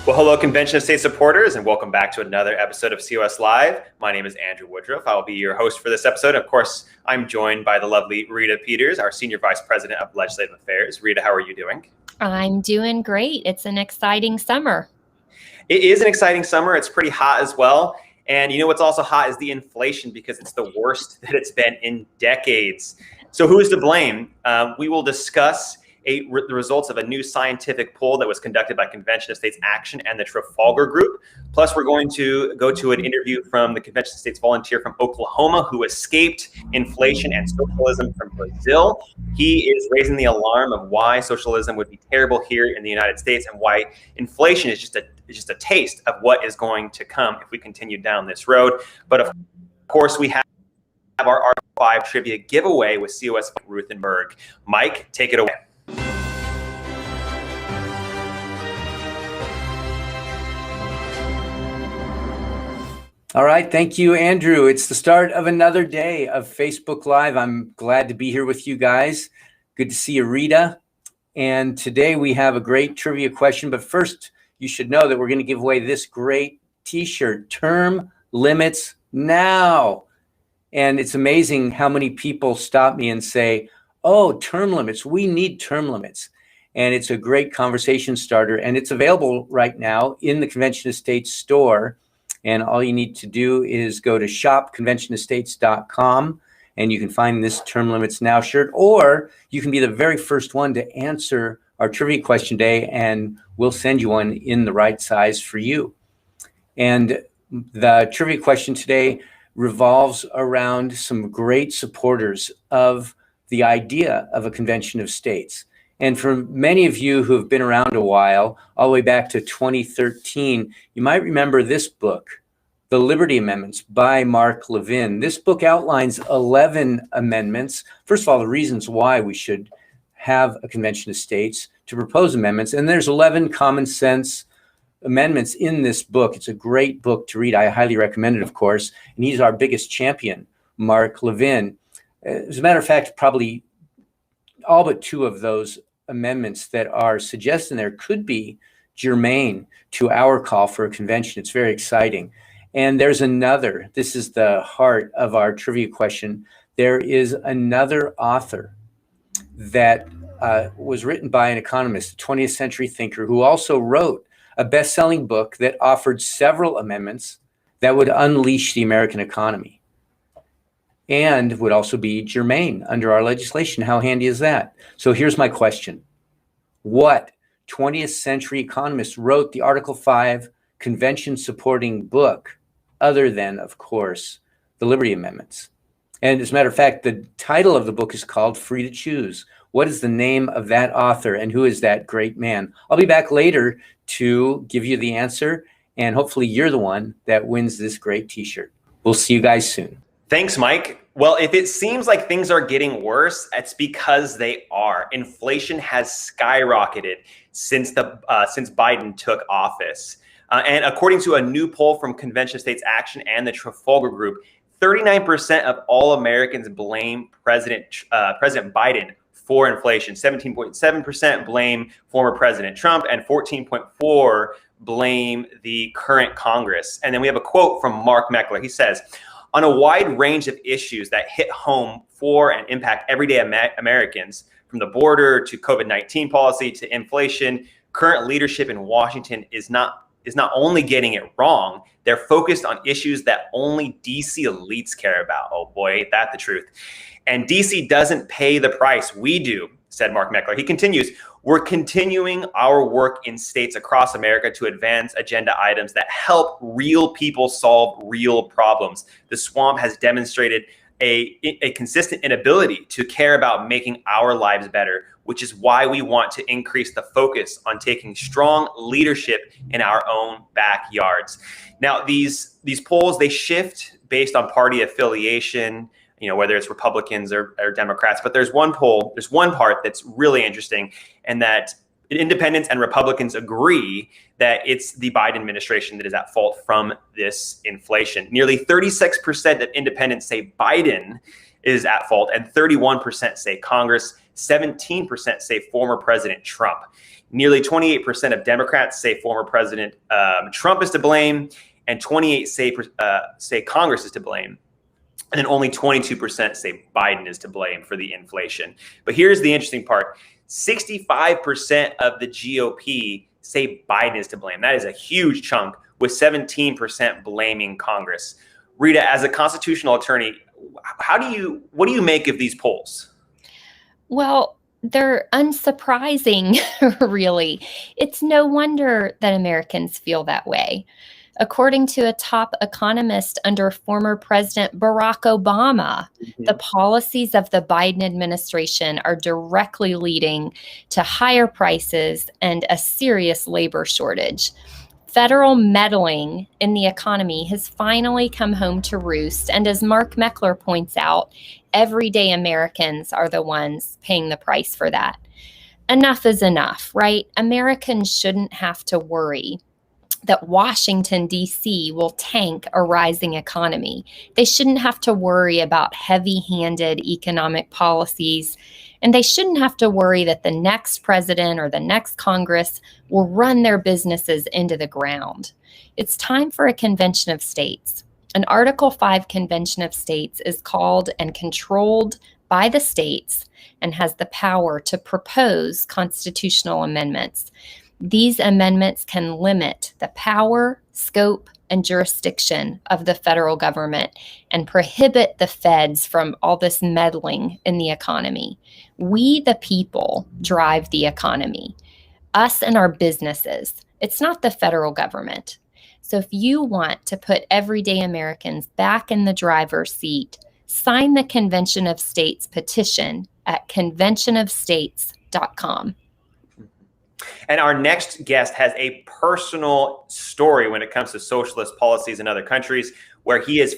Well, hello, Convention of State supporters, and welcome back to another episode of COS Live. My name is Andrew Woodruff. I will be your host for this episode. Of course, I'm joined by the lovely Rita Peters, our Senior Vice President of Legislative Affairs. Rita, how are you doing? I'm doing great. It's an exciting summer. It is an exciting summer. It's pretty hot as well. And you know what's also hot is the inflation, because it's the worst that it's been in decades. So who is to blame? We will discuss the results of a new scientific poll that was conducted by Convention of States Action and the Trafalgar Group. Plus, we're going to go to an interview from the Convention of States volunteer from Oklahoma who escaped inflation and socialism from Brazil. He is raising the alarm of why socialism would be terrible here in the United States and why inflation is just a taste of what is going to come if we continue down this road. But of course, we have our Article 5 trivia giveaway with COS Ruthenberg. Mike, take it away. All right. Thank you, Andrew. It's the start of another day of Facebook Live. I'm glad to be here with you guys. Good to see you, Rita. And today we have a great trivia question. But first, you should know that we're going to give away this great T-shirt, Term Limits Now. And it's amazing how many people stop me and say, oh, term limits. We need term limits. And it's a great conversation starter. And it's available right now in the Convention of States store. And all you need to do is go to shopconventionofstates.com and you can find this Term Limits Now shirt, or you can be the very first one to answer our trivia question today, and we'll send you one in the right size for you. And the trivia question today revolves around some great supporters of the idea of a convention of states. And for many of you who have been around a while, all the way back to 2013, you might remember this book, The Liberty Amendments by Mark Levin. This book outlines 11 amendments. First of all, the reasons why we should have a convention of states to propose amendments. And there's 11 common sense amendments in this book. It's a great book to read. I highly recommend it, of course. And he's our biggest champion, Mark Levin. As a matter of fact, probably all but two of those amendments that are suggested there could be germane to our call for a convention. It's very exciting. And there's another, this is the heart of our trivia question. There is another author that was written by an economist, a 20th century thinker, who also wrote a best-selling book that offered several amendments that would unleash the American economy and would also be germane under our legislation. How handy is that? So here's my question. What 20th century economist wrote the Article 5 convention supporting book other than, of course, the Liberty Amendments? And as a matter of fact, the title of the book is called Free to Choose. What is the name of that author and who is that great man? I'll be back later to give you the answer, and hopefully you're the one that wins this great T-shirt. We'll see you guys soon. Thanks, Mike. Well, if it seems like things are getting worse, it's because they are. Inflation has skyrocketed since Biden took office. And according to a new poll from Convention of States Action and the Trafalgar Group, 39% of all Americans blame President Biden for inflation. 17.7% blame former President Trump, and 14.4% blame the current Congress. And then we have a quote from Mark Meckler. He says, on a wide range of issues that hit home for and impact everyday Americans, from the border to COVID-19 policy to inflation, current leadership in Washington is not only getting it wrong, they're focused on issues that only DC elites care about. Oh boy, ain't that the truth. And DC doesn't pay the price. We do, said Mark Meckler. He continues, we're continuing our work in states across America to advance agenda items that help real people solve real problems. The swamp has demonstrated a consistent inability to care about making our lives better, which is why we want to increase the focus on taking strong leadership in our own backyards. Now, these polls, they shift based on party affiliation, whether it's Republicans or Democrats. But there's one part that's really interesting, and that independents and Republicans agree that it's the Biden administration that is at fault from this inflation. Nearly 36% of independents say Biden is at fault, and 31% say Congress. 17% say former President Trump. Nearly 28% of Democrats say former President Trump is to blame, and 28 say Congress is to blame. And then only 22% say Biden is to blame for the inflation. But here's the interesting part. 65% of the GOP say Biden is to blame. That is a huge chunk, with 17% blaming Congress. Rita, as a constitutional attorney, what do you make of these polls? Well, they're unsurprising, really. It's no wonder that Americans feel that way. According to a top economist under former President Barack Obama, the policies of the Biden administration are directly leading to higher prices and a serious labor shortage. Federal meddling in the economy has finally come home to roost. And as Mark Meckler points out, everyday Americans are the ones paying the price for that. Enough is enough, right? Americans shouldn't have to worry that Washington, D.C. will tank a rising economy. They shouldn't have to worry about heavy-handed economic policies, and they shouldn't have to worry that the next president or the next Congress will run their businesses into the ground. It's time for a convention of states. An Article 5 convention of states is called and controlled by the states and has the power to propose constitutional amendments. These amendments can limit the power, scope, and jurisdiction of the federal government and prohibit the feds from all this meddling in the economy. We, the people, drive the economy, us and our businesses. It's not the federal government. So if you want to put everyday Americans back in the driver's seat, sign the Convention of States petition at conventionofstates.com. And our next guest has a personal story when it comes to socialist policies in other countries, where he has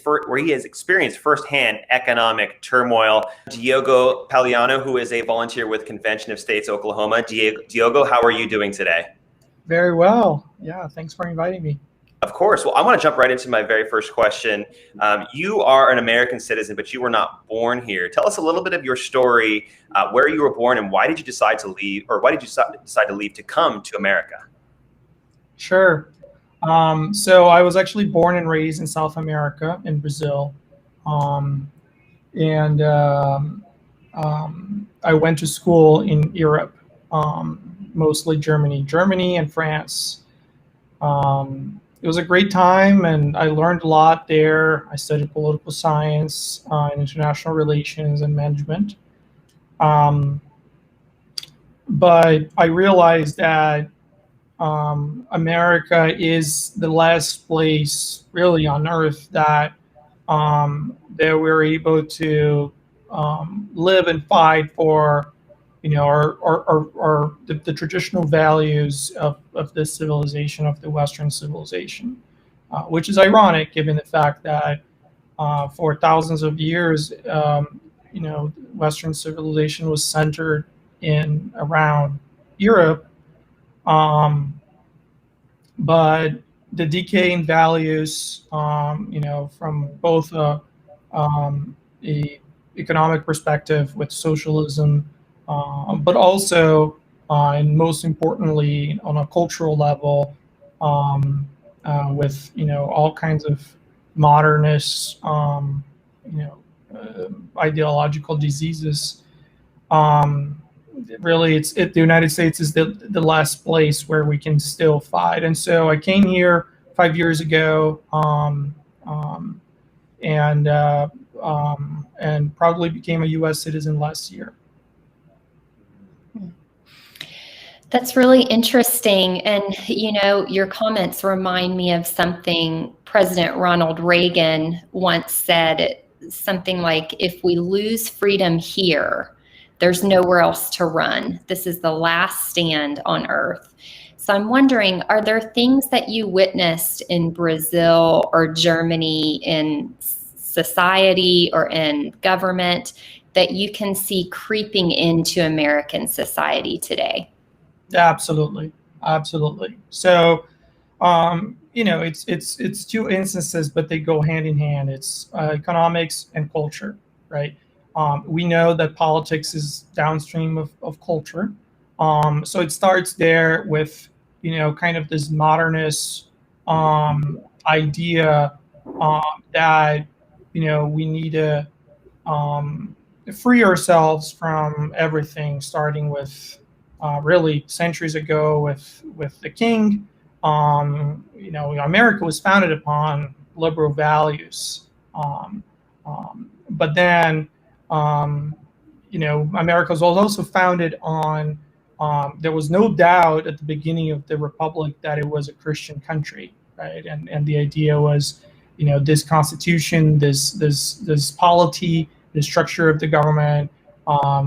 experienced firsthand economic turmoil. Diogo Paliano, who is a volunteer with Convention of States, Oklahoma. Diogo, how are you doing today? Very well. Yeah, thanks for inviting me. Of course. Well, I want to jump right into my very first question. You are an American citizen, but you were not born here. Tell us a little bit of your story, where you were born, and why did you decide to leave, or why did you decide to leave to come to America? Sure. So I was actually born and raised in South America, in Brazil. I went to school in Europe, mostly Germany and France. It was a great time, and I learned a lot there. I studied political science and international relations and management. But I realized that America is the last place really on earth that we're able to live and fight for, the traditional values of this civilization, of the Western civilization, which is ironic given the fact that for thousands of years, Western civilization was centered around Europe. But the decay in values, from both a economic perspective with socialism, but also, and most importantly, on a cultural level, with all kinds of modernist, ideological diseases. Really, the United States is the last place where we can still fight. And so I came here 5 years ago, and proudly became a U.S. citizen last year. That's really interesting. And, your comments remind me of something President Ronald Reagan once said, something like, if we lose freedom here, there's nowhere else to run. This is the last stand on earth. So I'm wondering, are there things that you witnessed in Brazil or Germany in society or in government that you can see creeping into American society today? Absolutely. So, it's two instances, but they go hand in hand. It's economics and culture, right? We know that politics is downstream of culture. So it starts there with, kind of this modernist idea that, we need to free ourselves from everything, starting with really centuries ago with the king. America was founded upon liberal values, but then America was also founded on. There was no doubt at the beginning of the republic that it was a Christian country, right? And the idea was, this constitution, this polity, the structure of the government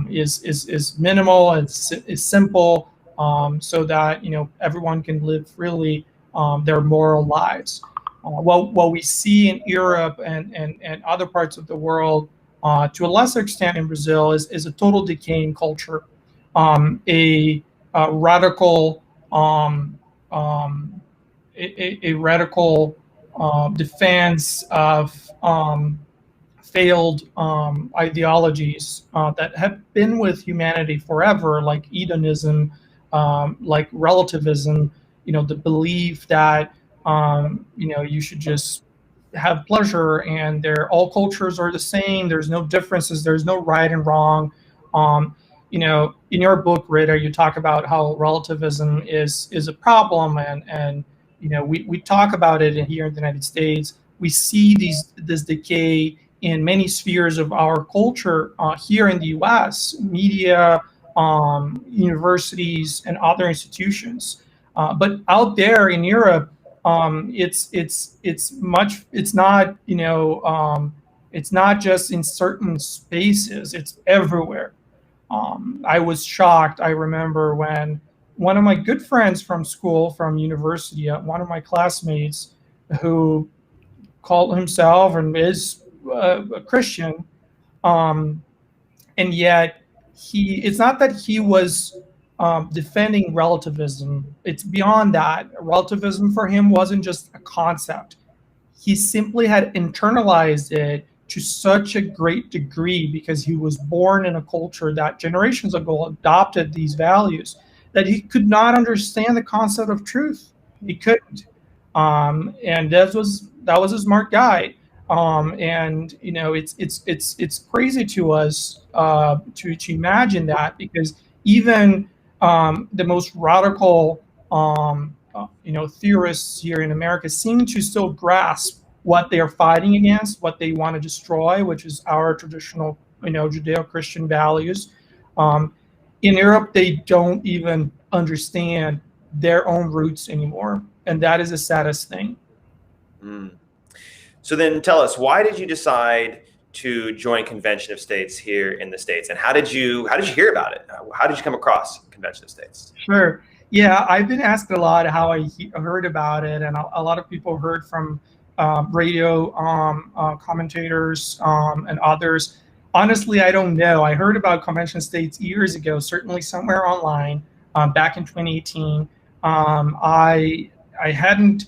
is minimal, is simple, so that everyone can live freely their moral lives. What we see in Europe and other parts of the world, to a lesser extent in Brazil, is a total decay in culture, a radical a radical defense of failed ideologies that have been with humanity forever, like hedonism, like relativism, the belief that you should just have pleasure, and all cultures are the same. There's no differences. There's no right and wrong. In your book, Rita, you talk about how relativism is a problem, and we talk about it here in the United States. We see this decay in many spheres of our culture here in the U.S., media, universities, and other institutions. But out there in Europe, it's not just in certain spaces. It's everywhere. I was shocked. I remember when one of my good friends from school, from university, one of my classmates, who called himself and is a Christian, and yet it's not that he was defending relativism. It's beyond that. Relativism for him wasn't just a concept. He simply had internalized it to such a great degree because he was born in a culture that generations ago adopted these values, that he could not understand the concept of truth. He couldn't. And that was a smart guy. And it's crazy to us to imagine that, because even the most radical theorists here in America seem to still grasp what they are fighting against, what they want to destroy, which is our traditional Judeo-Christian values. In Europe, they don't even understand their own roots anymore, and that is the saddest thing. So then tell us, why did you decide to join Convention of States here in the States, and how did you hear about it? How did you come across Convention of States? Sure. Yeah, I've been asked a lot how I heard about it, and a lot of people heard from radio commentators and others. Honestly, I don't know. I heard about Convention of States years ago, certainly somewhere online, back in 2018. I hadn't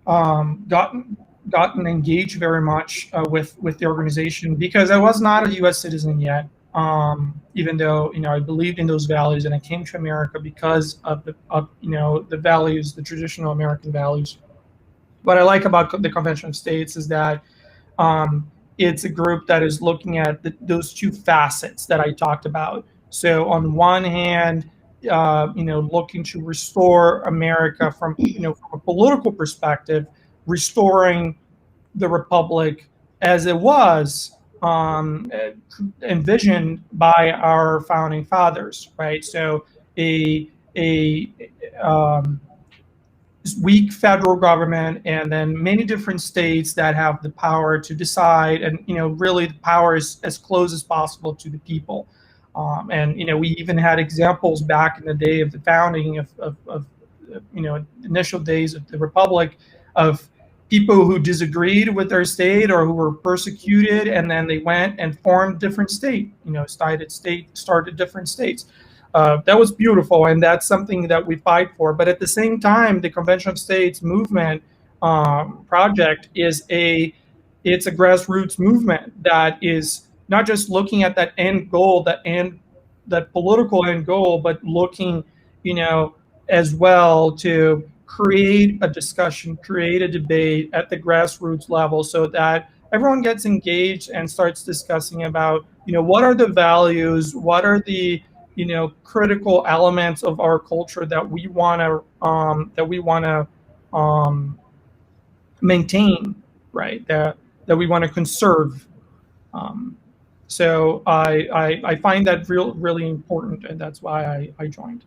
gotten engaged very much with the organization because I was not a U.S. citizen yet. Even though I believed in those values, and I came to America because of the values, the traditional American values. What I like about the Convention of States is that it's a group that is looking at those two facets that I talked about. So on one hand, looking to restore America from a political perspective, restoring the republic as it was envisioned by our founding fathers, right? So a weak federal government, and then many different states that have the power to decide, and really the power is as close as possible to the people. And we even had examples back in the day of the founding of initial days of the republic, of people who disagreed with their state or who were persecuted, and then they went and formed different states, started different states. That was beautiful, and that's something that we fight for. But at the same time, the Convention of States movement project it's a grassroots movement that is not just looking at that end goal, that political end goal, but looking, as well to create a discussion, create a debate at the grassroots level, so that everyone gets engaged and starts discussing about, what are the values, what are the, critical elements of our culture that we want to maintain, right? That we want to conserve. So I find that really important, and that's why I joined.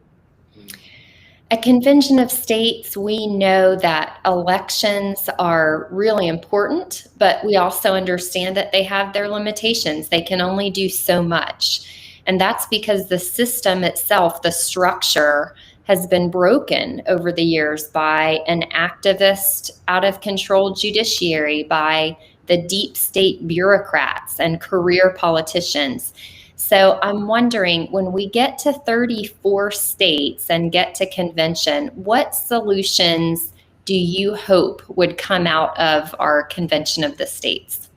At Convention of States, we know that elections are really important, but we also understand that they have their limitations. They can only do so much. And that's because the system itself, the structure, has been broken over the years by an activist, out of control judiciary, by the deep state bureaucrats and career politicians. So I'm wondering, when we get to 34 states and get to convention, what solutions do you hope would come out of our Convention of the States?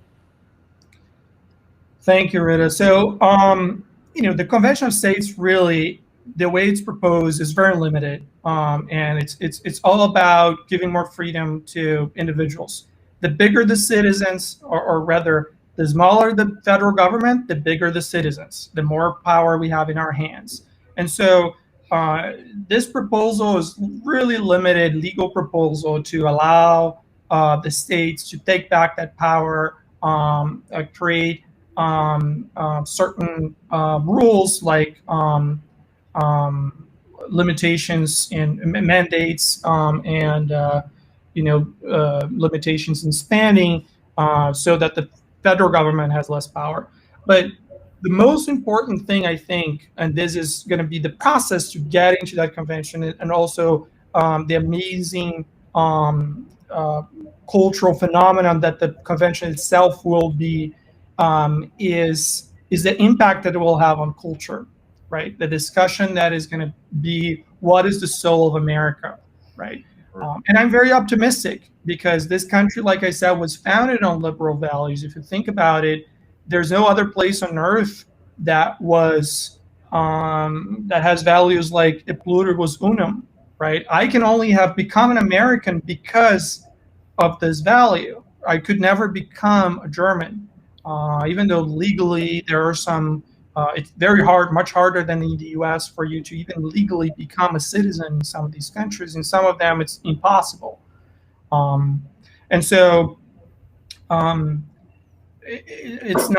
Thank you, Rita. So, the Convention of States, really, the way it's proposed is very limited, and it's all about giving more freedom to individuals. The bigger the citizens, or rather, the smaller the federal government, the bigger the citizens, the more power we have in our hands. And so this proposal is really limited legal proposal to allow the states to take back that power, create certain rules like limitations in mandates, and limitations in spending, so that the federal government has less power. But the most important thing, I think, and this is going to be the process to get into that convention, and also the amazing cultural phenomenon that the convention itself will be, is the impact that it will have on culture, right? The discussion that is going to be, what is the soul of America, right? And I'm very optimistic, because this country, like I said, was founded on liberal values. If you think about it, there's no other place on earth that was that has values like "e pluribus unum," right? I can only have become an American because of this value. I could never become a German, even though legally there are some. It's very hard, much harder than in the U.S. for you to even legally become a citizen in some of these countries. In some of them, it's impossible. And so it's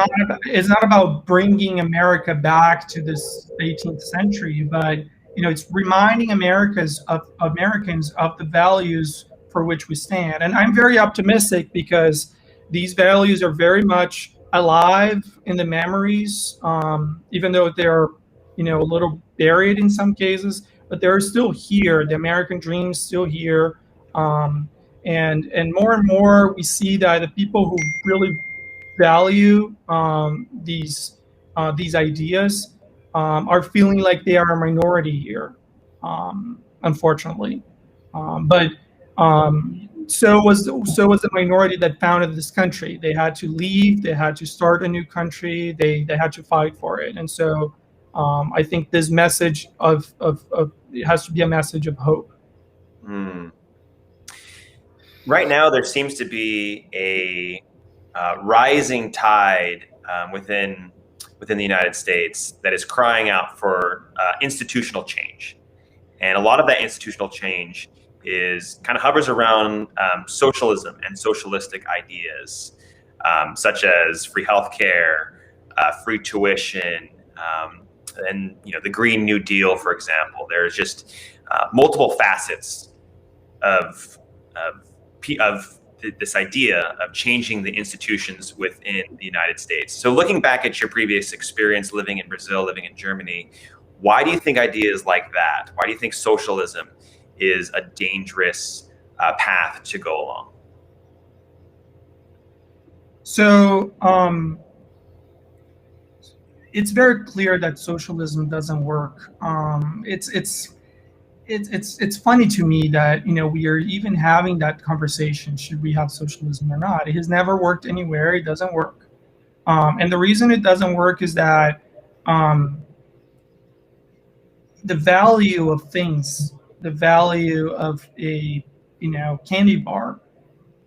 not about bringing America back to this 18th century, but it's reminding Americans of the values for which we stand. And I'm very optimistic, because these values are very much alive in the memories, even though they're a little buried in some cases, but they're still here. The American dream is still here. And more we see that the people who really value these ideas are feeling like they are a minority here, unfortunately. But so was the minority that founded this country. They had to leave. They had to start a new country. They had to fight for it. And so I think this message of it has to be a message of hope. Right now, there seems to be a rising tide within the United States that is crying out for institutional change, and a lot of that institutional change is kind of hovers around socialism and socialistic ideas, such as free healthcare, free tuition, and the Green New Deal, for example. There's just multiple facets of this idea of changing the institutions within the United States. So looking back at your previous experience living in Brazil, living in Germany, why do you think ideas like that, why do you think socialism is a dangerous path to go along? So it's very clear that socialism doesn't work. It's funny to me that we are even having that conversation. Should we have socialism or not? It has never worked anywhere. It doesn't work. And the reason it doesn't work is that the value of things, the value of a candy bar,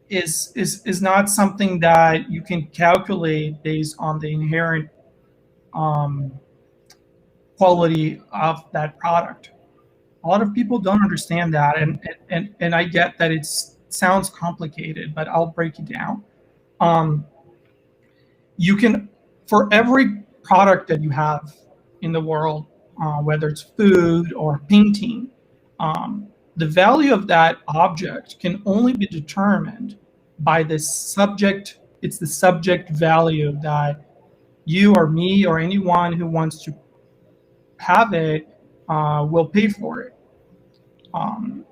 is not something that you can calculate based on the inherent um, quality of that product. A lot of people don't understand that, and I get that it sounds complicated, but I'll break it down. Um, you can, for every product that you have in the world, whether it's food or painting, the value of that object can only be determined by the subject. It's the subject value that you or me or anyone who wants to have it will pay for it.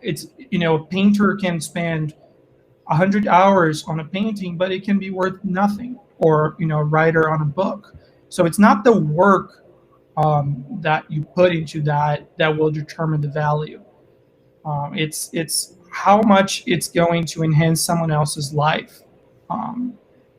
It's a painter can spend 100 hours on a painting, but it can be worth nothing, or a writer on a book. So it's not the work that you put into that will determine the value. It's how much it's going to enhance someone else's life.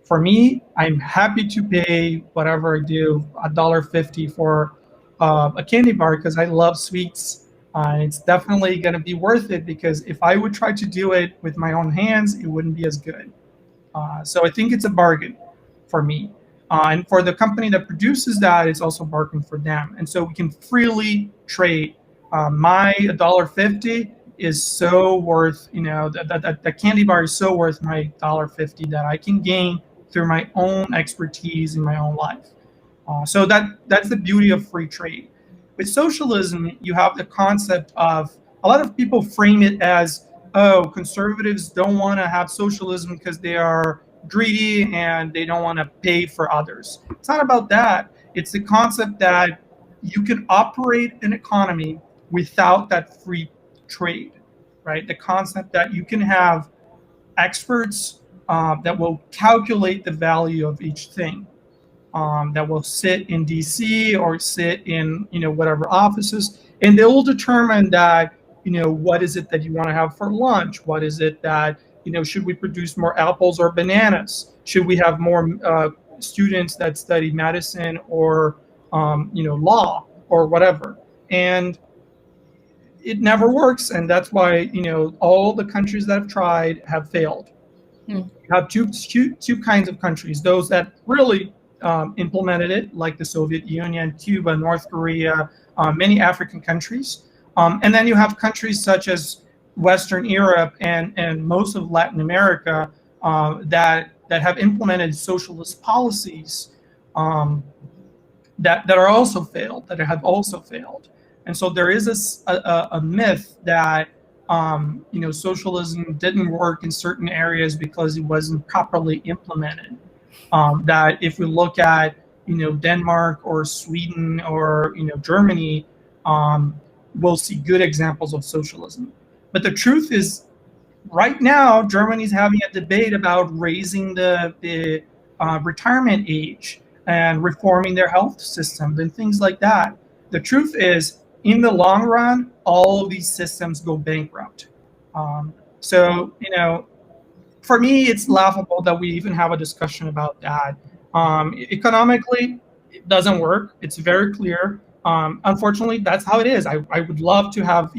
For me, I'm happy to pay whatever I do, $1.50 for a candy bar, because I love sweets. It's definitely going to be worth it, because if I would try to do it with my own hands, it wouldn't be as good. So I think it's a bargain for me. And for the company that produces that, it's also a bargain for them. And so we can freely trade. My $1.50 is so worth, that candy bar is so worth my $1.50 that I can gain through my own expertise in my own life. So that's the beauty of free trade. With socialism, you have the concept of, a lot of people frame it as, oh, conservatives don't want to have socialism because they are greedy and they don't want to pay for others. It's not about that. It's the concept that you can operate an economy without that free trade, right? The concept that you can have experts that will calculate the value of each thing. That will sit in DC or sit in whatever offices, and they will determine that what is it that you want to have for lunch, what is it that should we produce more apples or bananas, should we have more students that study medicine or law or whatever. And it never works, and that's why all the countries that have tried have failed. You have two kinds of countries: those that really implemented it, like the Soviet Union, Cuba, North Korea, many African countries. And then you have countries such as Western Europe and most of Latin America that have implemented socialist policies that are also failed, that have also failed. And so there is a myth that socialism didn't work in certain areas because it wasn't properly implemented. That if we look at Denmark or Sweden or Germany, we'll see good examples of socialism. But the truth is, right now Germany's having a debate about raising the retirement age and reforming their health systems and things like that. The truth is, in the long run, all of these systems go bankrupt. So for me, it's laughable that we even have a discussion about that. Economically, it doesn't work. It's very clear. Unfortunately, that's how it is. I would love to have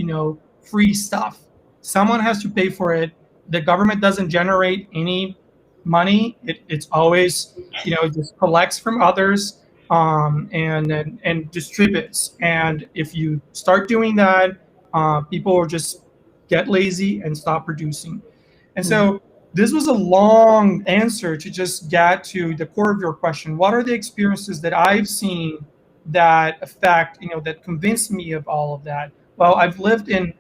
free stuff. Someone has to pay for it. The government doesn't generate any money. It's always it just collects from others and distributes. And if you start doing that, people will just get lazy and stop producing. And so this was a long answer to just get to the core of your question. What are the experiences that I've seen that affect, that convince me of all of that? Well, I've lived in,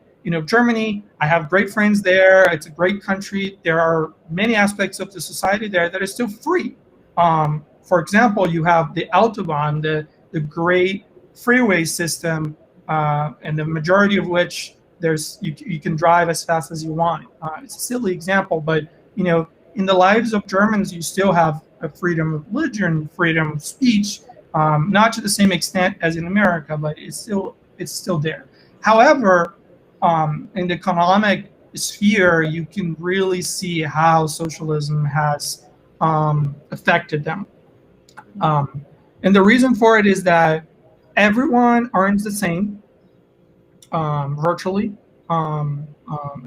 Germany. I have great friends there. It's a great country. There are many aspects of the society there that are still free. For example, you have the Autobahn, the great freeway system, and the majority of which you can drive as fast as you want. It's a silly example, but in the lives of Germans, you still have a freedom of religion, freedom of speech, not to the same extent as in America, but it's still there. However, in the economic sphere, you can really see how socialism has affected them. And the reason for it is that everyone earns the same, virtually, and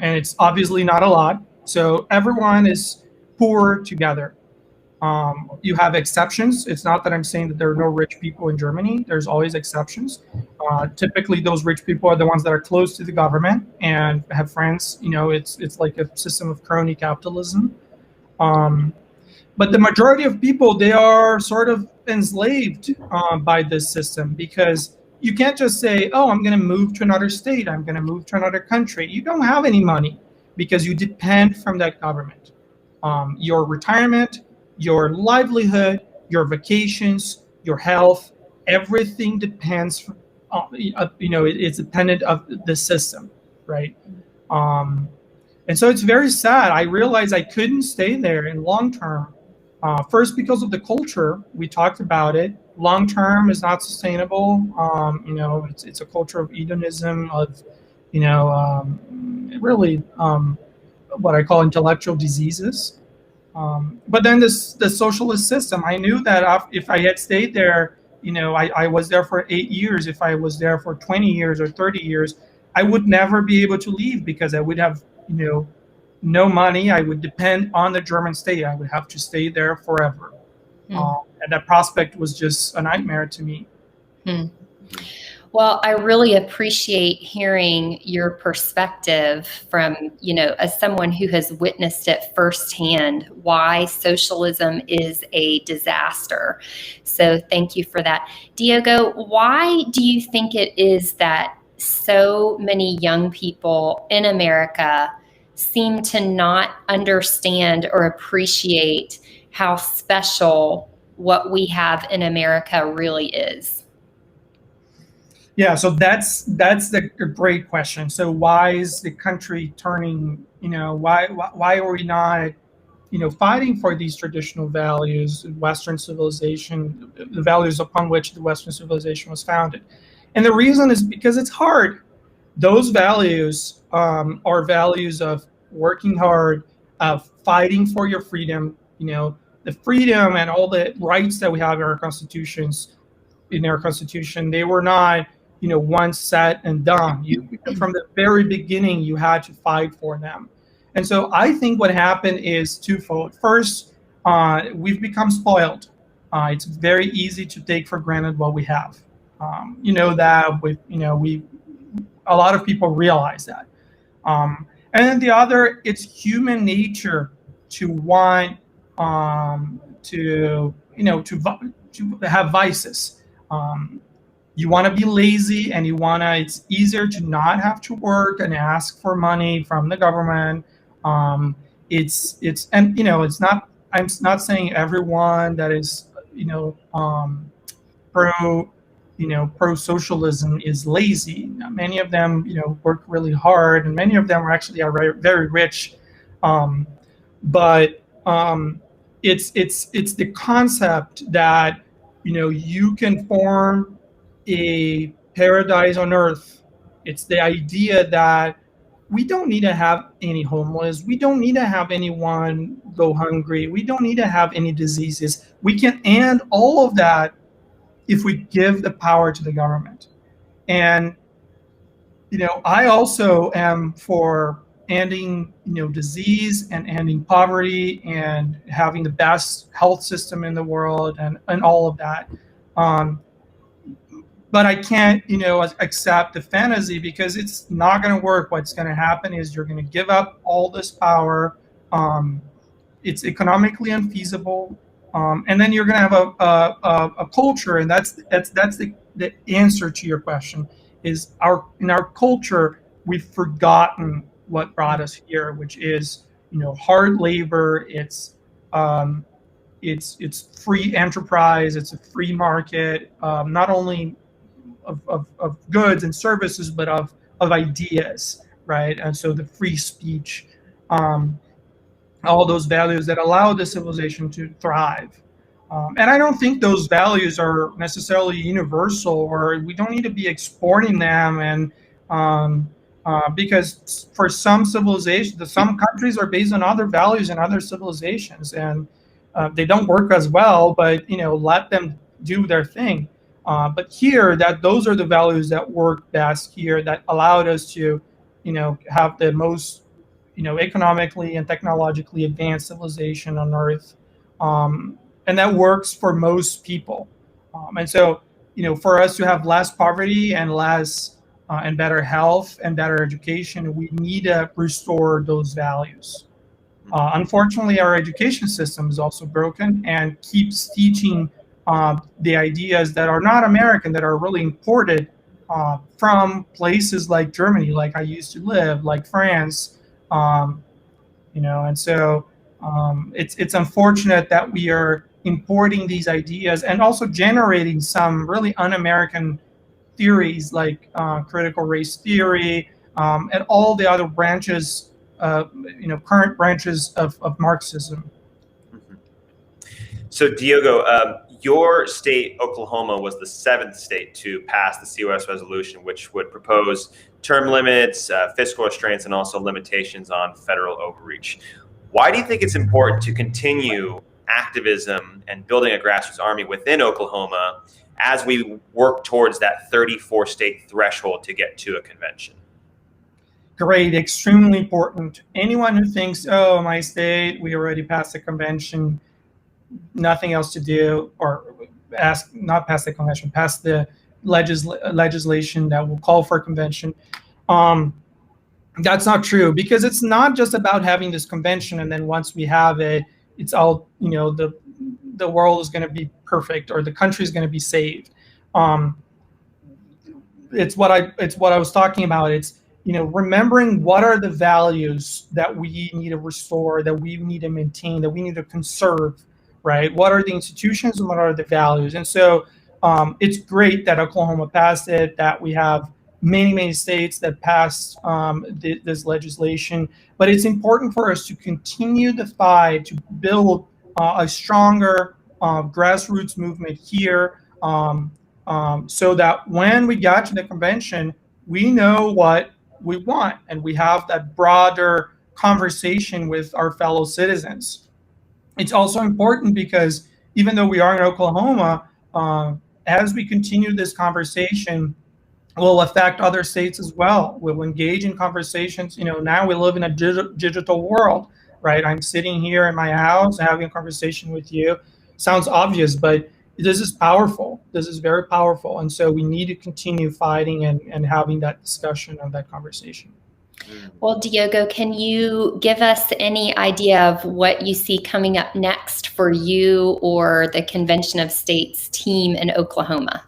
it's obviously not a lot. So everyone is poor together. You have exceptions. It's not that I'm saying that there are no rich people in Germany. There's always exceptions. Typically, those rich people are the ones that are close to the government and have friends. It's like a system of crony capitalism. But the majority of people, they are sort of enslaved by this system, because you can't just say, oh, I'm going to move to another state. I'm going to move to another country. You don't have any money because you depend from that government. Your retirement, your livelihood, your vacations, your health, everything depends, it's dependent of the system, right? And so it's very sad. I realized I couldn't stay there in long term. First, because of the culture, we talked about it. Long term is not sustainable. It's a culture of hedonism, of, really what I call intellectual diseases. But then the socialist system, I knew that if I had stayed there, I was there for 8 years. If I was there for 20 years or 30 years, I would never be able to leave, because I would have, no money. I would depend on the German state. I would have to stay there forever. And that prospect was just a nightmare to me. Well, I really appreciate hearing your perspective from, as someone who has witnessed it firsthand, why socialism is a disaster. So thank you for that. Diego, why do you think it is that so many young people in America seem to not understand or appreciate how special what we have in America really is? Yeah, so that's the great question. So why is the country turning? Why are we not, fighting for these traditional values, Western civilization, the values upon which the Western civilization was founded? And the reason is because it's hard. Those values are values of working hard, of fighting for your freedom. The freedom and all the rights that we have in our constitutions. They were not, once set and done. From the very beginning, you had to fight for them. And so I think what happened is twofold. First, we've become spoiled. It's very easy to take for granted what we have. A lot of people realize that. And then the other, it's human nature to want to have vices. You want to be lazy, and it's easier to not have to work and ask for money from the government. It's not, I'm not saying everyone that is, pro-socialism is lazy. Many of them, work really hard, and many of them are very rich. But it's the concept that, you can form a paradise on earth. It's the idea that we don't need to have any homeless. We don't need to have anyone go hungry. We don't need to have any diseases. We can end all of that if we give the power to the government. And, I also am for ending, disease and ending poverty and having the best health system in the world and all of that. But I can't, accept the fantasy, because it's not going to work. What's going to happen is you're going to give up all this power. It's economically unfeasible. And then you're going to have a culture, and that's the answer to your question. Is in our culture, we've forgotten what brought us here, which is hard labor. It's free enterprise. It's a free market, not only of goods and services, but of ideas, right? And so the free speech, all those values that allow the civilization to thrive. And I don't think those values are necessarily universal, or we don't need to be exporting them. And because for some civilizations, some countries are based on other values and other civilizations. And they don't work as well, but let them do their thing. But here, those are the values that work best here, that allowed us to, have the most, economically and technologically advanced civilization on Earth, and that works for most people. And so, for us to have less poverty and less and better health and better education, we need to restore those values. Unfortunately, our education system is also broken and keeps teaching the ideas that are not American, that are really imported from places like Germany, like I used to live, like France, and so it's unfortunate that we are importing these ideas and also generating some really un-American theories like critical race theory and all the other branches, current branches of Marxism. Mhm. So, Diogo, your state, Oklahoma, was the 7th state to pass the COS resolution, which would propose term limits, fiscal restraints, and also limitations on federal overreach. Why do you think it's important to continue activism and building a grassroots army within Oklahoma as we work towards that 34-state threshold to get to a convention? Great, extremely important. Anyone who thinks, oh, my state, we already passed the convention, nothing else to do, or not pass the convention, pass the legislation that will call for a convention. That's not true, because it's not just about having this convention and then once we have it, it's all, the world is going to be perfect or the country is going to be saved. It's what I was talking about. It's, remembering what are the values that we need to restore, that we need to maintain, that we need to conserve, right? What are the institutions and what are the values? And so it's great that Oklahoma passed it, that we have many states that passed this legislation, but it's important for us to continue the fight to build a stronger grassroots movement here, so that when we get to the convention, we know what we want and we have that broader conversation with our fellow citizens. It's also important because even though we are in Oklahoma, as we continue this conversation, will affect other states as well. We'll engage in conversations. Now we live in a digital world, right? I'm sitting here in my house having a conversation with you. Sounds obvious, but this is powerful. This is very powerful. And so we need to continue fighting and having that discussion and that conversation. Well, Diogo, can you give us any idea of what you see coming up next for you or the Convention of States team in Oklahoma?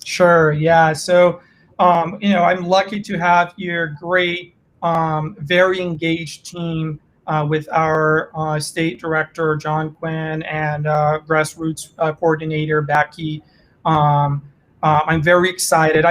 Sure. Yeah. So, I'm lucky to have here great, very engaged team with our state director, John Quinn, and grassroots coordinator, Becky. I'm very excited.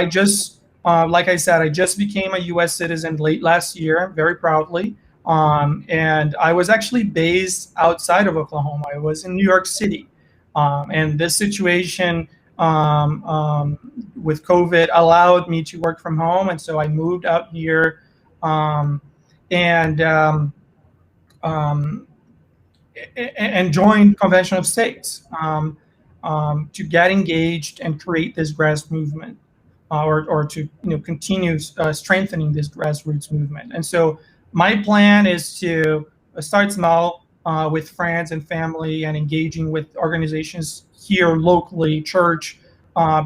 Like I said, I just became a U.S. citizen late last year, very proudly. And I was actually based outside of Oklahoma. I was in New York City. And this situation with COVID allowed me to work from home. And so I moved out here and joined Convention of States to get engaged and create this grass movement. Or to continue strengthening this grassroots movement. And so my plan is to start small with friends and family and engaging with organizations here locally, church,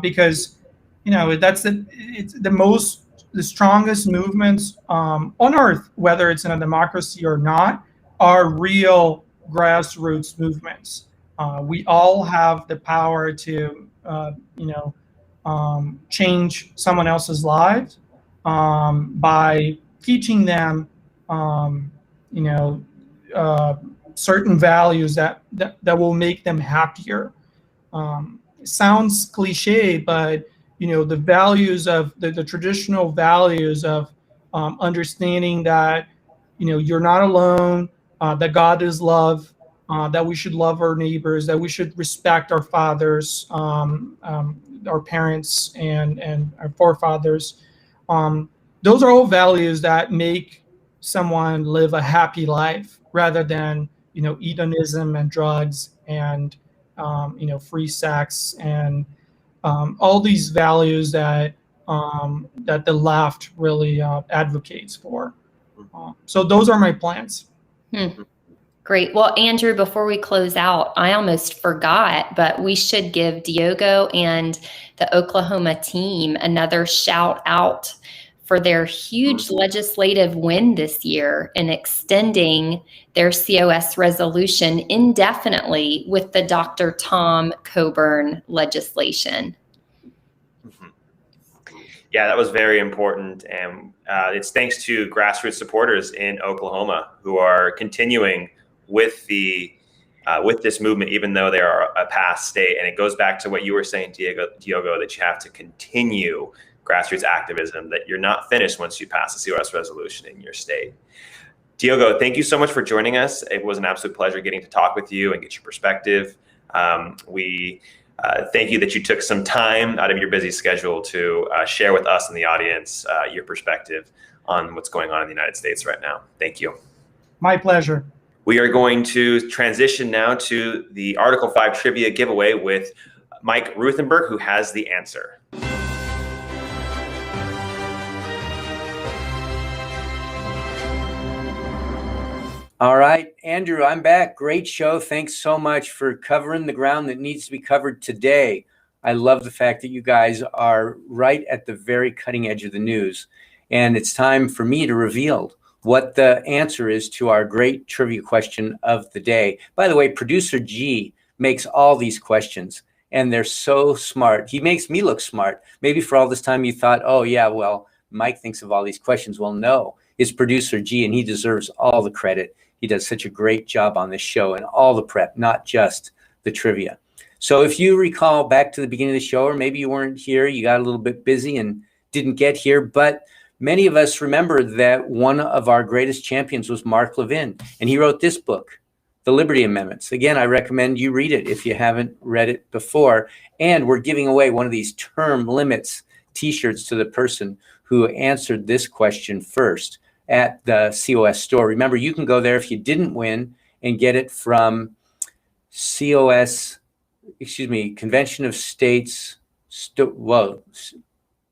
because that's the strongest movements on earth, whether it's in a democracy or not, are real grassroots movements. We all have the power to change someone else's lives by teaching them, certain values that will make them happier. It sounds cliche, but the values of the traditional values of understanding that you're not alone, that God is love, that we should love our neighbors, that we should respect our fathers, our parents, and our forefathers. Those are all values that make someone live a happy life rather than hedonism and drugs and free sex and all these values that that the left really advocates for. So those are my plans. Great. Well, Andrew, before we close out, I almost forgot, but we should give Diogo and the Oklahoma team another shout out for their huge legislative win this year in extending their COS resolution indefinitely with the Dr. Tom Coburn legislation. Yeah, that was very important. And it's thanks to grassroots supporters in Oklahoma who are continuing with this movement, even though they are a past state. And it goes back to what you were saying, Diogo, that you have to continue grassroots activism, that you're not finished once you pass a COS resolution in your state. Diogo, thank you so much for joining us. It was an absolute pleasure getting to talk with you and get your perspective. We thank you that you took some time out of your busy schedule to share with us and the audience your perspective on what's going on in the United States right now. Thank you. My pleasure. We are going to transition now to the Article 5 trivia giveaway with Mike Ruthenberg, who has the answer. All right, Andrew, I'm back. Great show. Thanks so much for covering the ground that needs to be covered today. I love the fact that you guys are right at the very cutting edge of the news. And it's time for me to reveal what the answer is to our great trivia question of the day. By the way, producer G makes all these questions, and they're so smart. He makes me look smart. Maybe for all this time you thought, oh yeah, well, Mike thinks of all these questions. Well, no, it's producer G, and he deserves all the credit. He does such a great job on this show and all the prep, not just the trivia. So if you recall back to the beginning of the show, or maybe you weren't here, you got a little bit busy and didn't get here, but many of us remember that one of our greatest champions was Mark Levin, and he wrote this book, The Liberty Amendments. Again, I recommend you read it if you haven't read it before. And we're giving away one of these term limits t-shirts to the person who answered this question first at the COS store. Remember, you can go there if you didn't win and get it from Convention of States.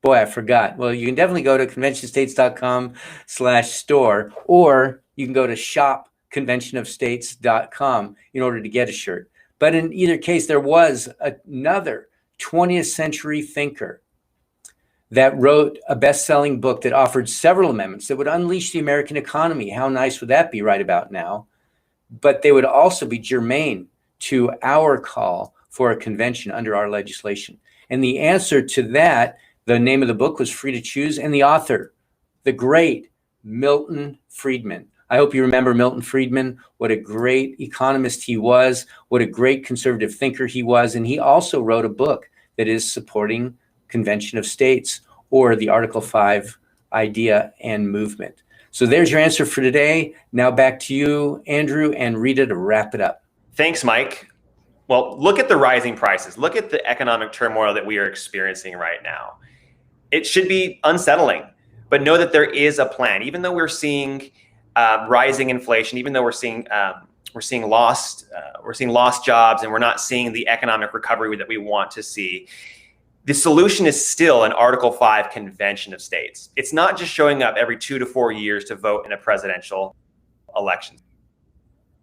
Boy, I forgot. Well, you can definitely go to conventionstates.com/store, or you can go to shopconventionofstates.com in order to get a shirt. But in either case, there was another 20th century thinker that wrote a best-selling book that offered several amendments that would unleash the American economy. How nice would that be right about now? But they would also be germane to our call for a convention under our legislation. And the answer to that, the name of the book was Free to Choose, and the author, the great Milton Friedman. I hope you remember Milton Friedman, what a great economist he was, what a great conservative thinker he was. And he also wrote a book that is supporting Convention of States, or the Article 5 idea and movement. So there's your answer for today. Now back to you, Andrew, and Rita to wrap it up. Thanks, Mike. Well, look at the rising prices. Look at the economic turmoil that we are experiencing right now. It should be unsettling, but know that there is a plan. Even though we're seeing rising inflation, even though we're seeing lost jobs, and we're not seeing the economic recovery that we want to see, the solution is still an Article 5 Convention of States. It's not just showing up every 2 to 4 years to vote in a presidential election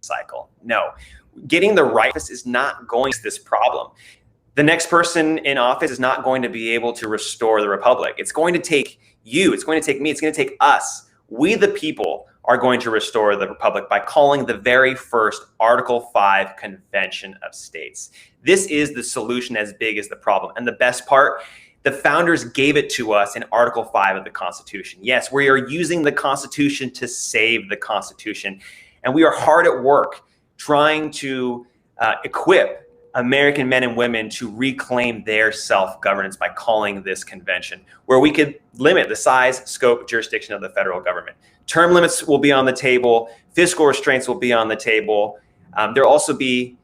cycle. No, getting the right office is not going to this problem. The next person in office is not going to be able to restore the republic. It's going to take you, it's going to take me, it's going to take us. We the people are going to restore the republic by calling the very first Article 5 Convention of States. This is the solution as big as the problem. And the best part, the founders gave it to us in Article 5 of the Constitution. Yes, we are using the Constitution to save the Constitution. And we are hard at work trying to equip American men and women to reclaim their self-governance by calling this convention, where we could limit the size, scope, jurisdiction of the federal government. Term limits will be on the table. Fiscal restraints will be on the table. There'll also be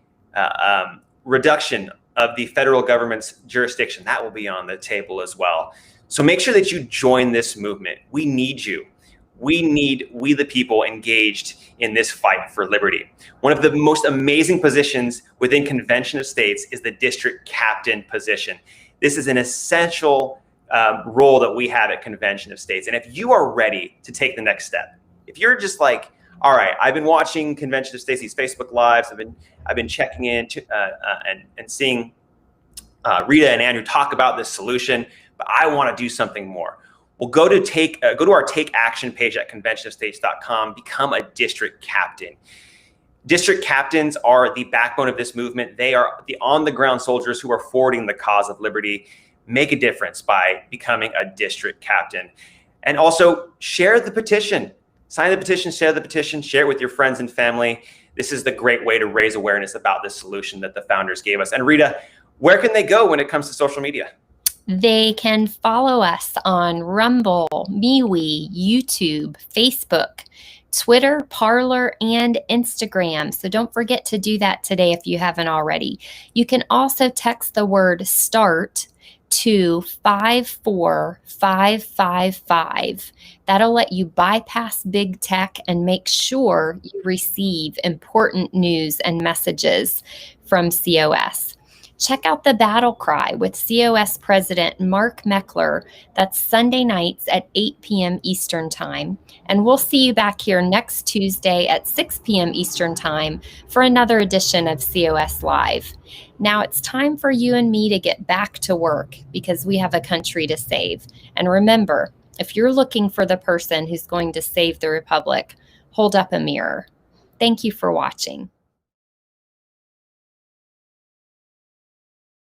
reduction of the federal government's jurisdiction. That will be on the table as well. So make sure that you join this movement. We need you. we the people engaged in this fight for liberty. One of the most amazing positions within Convention of States is the district captain position. This is an essential role that we have at Convention of States. And if you are ready to take the next step, if you're just like, all right, I've been watching Convention of States, these Facebook Lives, I've been checking in and seeing Rita and Andrew talk about this solution, but I want to do something more. Well, go to our Take Action page at conventionofstates.com, become a district captain. District captains are the backbone of this movement. They are the on-the-ground soldiers who are forwarding the cause of liberty. Make a difference by becoming a district captain. And also share the petition. Sign the petition, share it with your friends and family. This is the great way to raise awareness about this solution that the founders gave us. And Rita, where can they go when it comes to social media? They can follow us on Rumble, MeWe, YouTube, Facebook, Twitter, Parler, and Instagram. So don't forget to do that today if you haven't already. You can also text the word START to 54555. That'll let you bypass big tech and make sure you receive important news and messages from COS. Check out the Battle Cry with COS President Mark Meckler. That's Sunday nights at 8 p.m. Eastern Time. And we'll see you back here next Tuesday at 6 p.m. Eastern Time for another edition of COS Live. Now it's time for you and me to get back to work because we have a country to save. And remember, if you're looking for the person who's going to save the Republic, hold up a mirror. Thank you for watching.